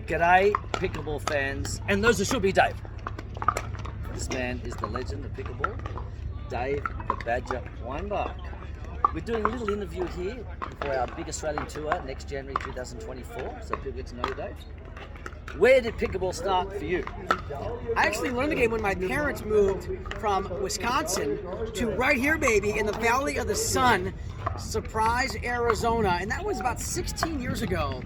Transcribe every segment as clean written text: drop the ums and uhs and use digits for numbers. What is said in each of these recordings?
G'day, pickleball fans, and those who should be Dave. This man is the legend of pickleball, Dave the Badger Weinbach. We're doing a little interview here for our big Australian tour next January 2024, so people get to know you, Dave. Where did pickleball start for you? I actually learned the game when my parents moved from Wisconsin to right here, baby, in the Valley of the Sun, Surprise, Arizona. And that was about 16 years ago.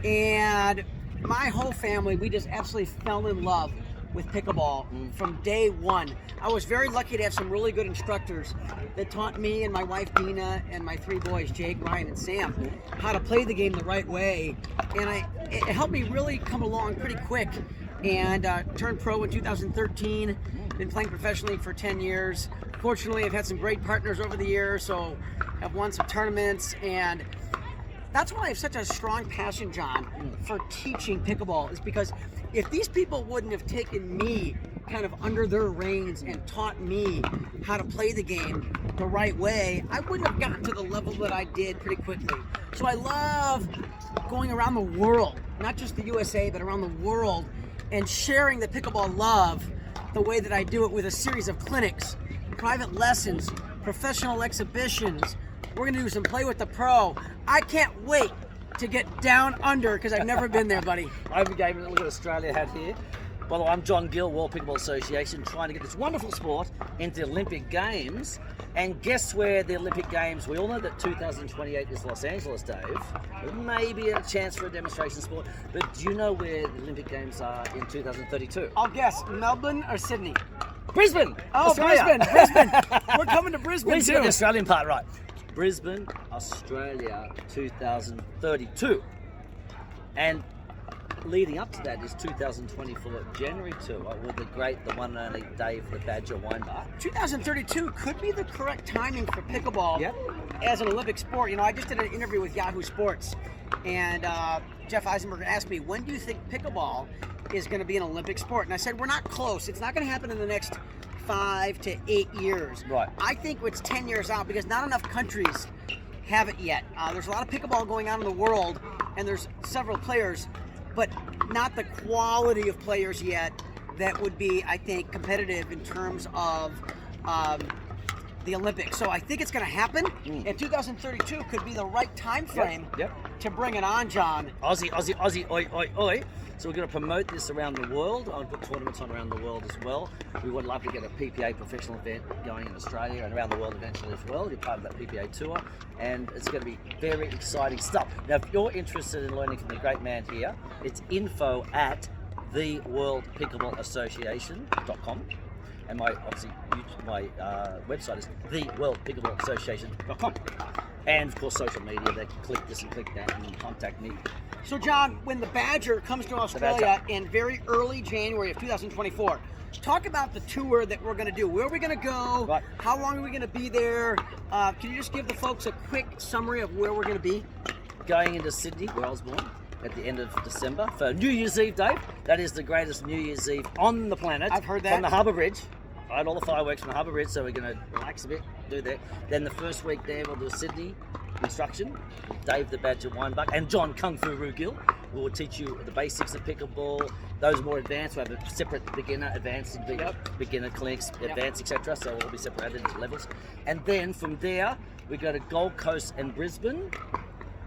And my whole family, we just absolutely fell in love with pickleball from day one. I was very lucky to have some really good instructors that taught me and my wife Dina and my three boys, Jake, Ryan, and Sam, how to play the game the right way. And it helped me really come along pretty quick and turned pro in 2013. Been playing professionally for 10 years. Fortunately, I've had some great partners over the years, so I've won some tournaments, and that's why I have such a strong passion, John, for teaching pickleball, is because if these people wouldn't have taken me kind of under their reins and taught me how to play the game the right way, I wouldn't have gotten to the level that I did pretty quickly. So I love going around the world, not just the USA, but around the world, and sharing the pickleball love the way that I do it with a series of clinics, private lessons, professional exhibitions. We're gonna do some play with the pro. I can't wait to get down under because I've never been there, buddy. Over game, look at Australia hat here. By the way, I'm John Gill, World Pickleball Association, trying to get this wonderful sport into the Olympic Games. And guess where the Olympic Games, we all know that 2028 is Los Angeles, Dave. There may be a chance for a demonstration sport, but do you know where the Olympic Games are in 2032? I'll guess, Melbourne or Sydney? Brisbane! Oh, Australia. Brisbane. We're coming to Brisbane, At least you got too. the Australian part right. Brisbane, Australia, 2032. And leading up to that is 2024, January 2, with the great, the one and only Dave the Badger Weinbach. 2032 could be the correct timing for pickleball Yep. as an Olympic sport. You know, I just did an interview with Yahoo Sports, and Jeff Eisenberg asked me, when do you think pickleball is going to be an Olympic sport? And I said, we're not close. It's not going to happen in the next 5 to 8 years. Right. I think it's 10 years out because not enough countries have it yet. There's a lot of pickleball going on in the world, and there's several players, but not the quality of players yet that would be, I think, competitive in terms of the Olympics. So I think it's going to happen, and 2032 could be the right time frame to bring it on, John. Aussie, Aussie, Aussie, oi, oi, oi. So we're going to promote this around the world. I'll put tournaments on around the world as well. We would love to get a PPA professional event going in Australia and around the world eventually as well. You're part of that PPA tour, and it's going to be very exciting stuff. Now, if you're interested in learning from the great man here, it's info@theworldpickleballassociation.com. And my website is theworldpickleballassociation.com. And of course, social media, they can click this and click that and contact me. So John, when the Badger comes to Australia in very early January of 2024, talk about the tour that we're going to do. Where are we going to go? Right. How long are we going to be there? Can you just give the folks a quick summary of where we're going to be? Going into Sydney, where I was born, at the end of December for New Year's Eve, Dave. That is the greatest New Year's Eve on the planet. I've heard that. From the Harbour Bridge. I had all the fireworks from the Harbour Bridge, so we're going to relax a bit, do that. Then the first week there, we'll do a Sydney instruction. Dave the Badger Weinbach and John Kung Fu Rugill will teach you the basics of pickleball. Those more advanced, we have a separate beginner, advanced, beginner clinics, advanced, etc. So we'll be separated into levels. And then from there, we go to Gold Coast and Brisbane.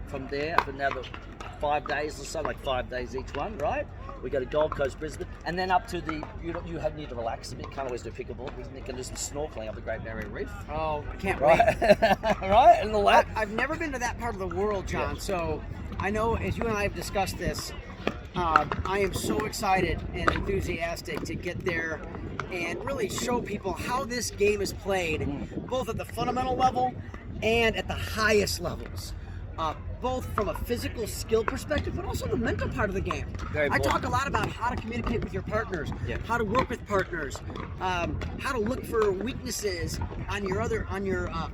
From there, for another 5 days or so, like 5 days each one, right? We go to Gold Coast, Brisbane, and then up to the, you need to relax a bit, can't always do pickleball, you can do some snorkeling up the Great Barrier Reef. Oh, I can't Right? wait. Right, and all that. I've never been to that part of the world, John, so I know as you and I have discussed this, I am so excited and enthusiastic to get there and really show people how this game is played, both at the fundamental level and at the highest levels. Both from a physical skill perspective, but also the mental part of the game. Very I important. talk a lot about how to communicate with your partners, how to work with partners, how to look for weaknesses on your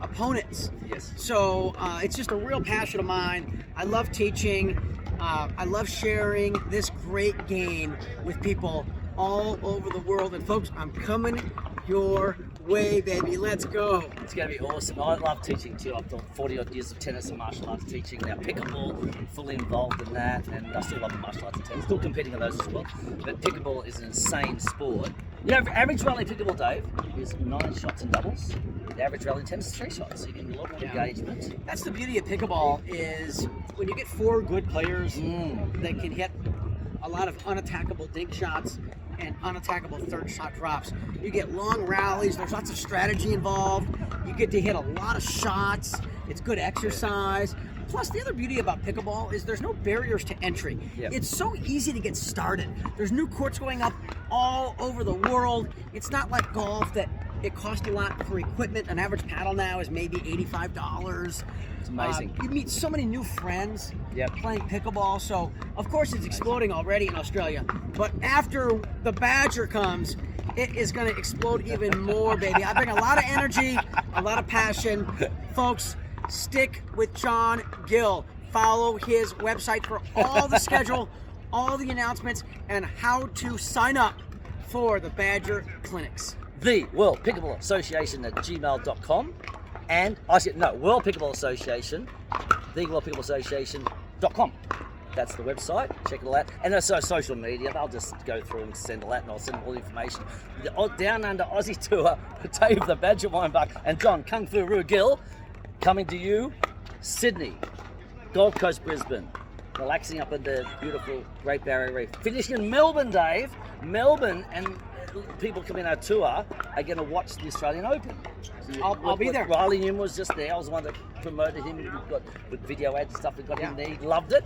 opponents. Yes. So it's just a real passion of mine. I love teaching. I love sharing this great game with people all over the world. And folks, I'm coming your way, baby. Let's go. It's going to be awesome. I love teaching too. I've done 40 odd years of tennis and martial arts teaching. Now pickleball, fully involved in that, and I still love martial arts and tennis. Still competing in those as well. But pickleball is an insane sport. You know, average rally in pickleball, Dave, is 9 shots in doubles. The average rally in tennis is 3 shots. So you get a lot more engagement. That's the beauty of pickleball is when you get 4 good players that can hit a lot of unattackable dink shots and unattackable third shot drops. You get long rallies, there's lots of strategy involved. You get to hit a lot of shots. It's good exercise. Plus, the other beauty about pickleball is there's no barriers to entry. Yep. It's so easy to get started. There's new courts going up all over the world. It's not like golf that it costs a lot for equipment. An average paddle now is maybe $85. It's amazing. You meet so many new friends Yep. playing pickleball. So, of course, it's exploding already in Australia. But after the Badger comes, it is going to explode even more, baby. I bring a lot of energy, a lot of passion. Folks, stick with John Gill. Follow his website for all the schedule, all the announcements, and how to sign up for the Badger Clinics. The World Pickleball Association at gmail.com and World Pickleball Association, the World Pickleball Association.com. That's the website. Check it all out. And also social media. They'll just go through and send all that, and I'll send all the information. The Down Under Aussie Tour, Dave the Badger Weinbach and John Kung Fu Ru Gill coming to you, Sydney, Gold Coast, Brisbane, relaxing up in the beautiful Great Barrier Reef. Finishing in Melbourne, Dave. Melbourne, and people coming on our tour are going to watch the Australian Open. I'll be there. Riley Newman was just there. I was the one that promoted him. We've got with video ads and stuff. We got him there. He loved it.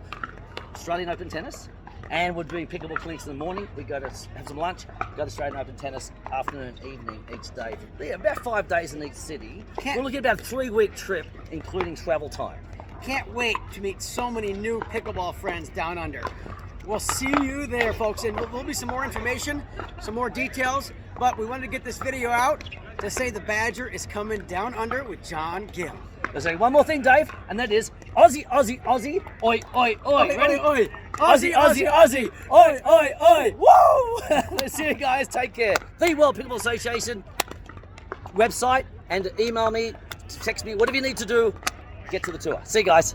Australian Open tennis, and we're doing pickleball clinics in the morning. We go to have some lunch, go to Australian Open tennis afternoon, evening each day. Yeah, about 5 days in each city. We're looking at about a 3-week trip, including travel time. Can't wait to meet so many new pickleball friends down under. We'll see you there, folks, and there'll be some more information, some more details, but we wanted to get this video out to say the Badger is coming down under with John Gill. There's only one more thing, Dave, and that is Aussie, Aussie, Aussie, oi, oi, oi. Ready? Oi, oi. Aussie, Aussie, Aussie, oi, oi, oi. Woo! See you guys, take care. The World Pickleball Association website, and email me, text me, whatever you need to do, get to the tour. See you guys.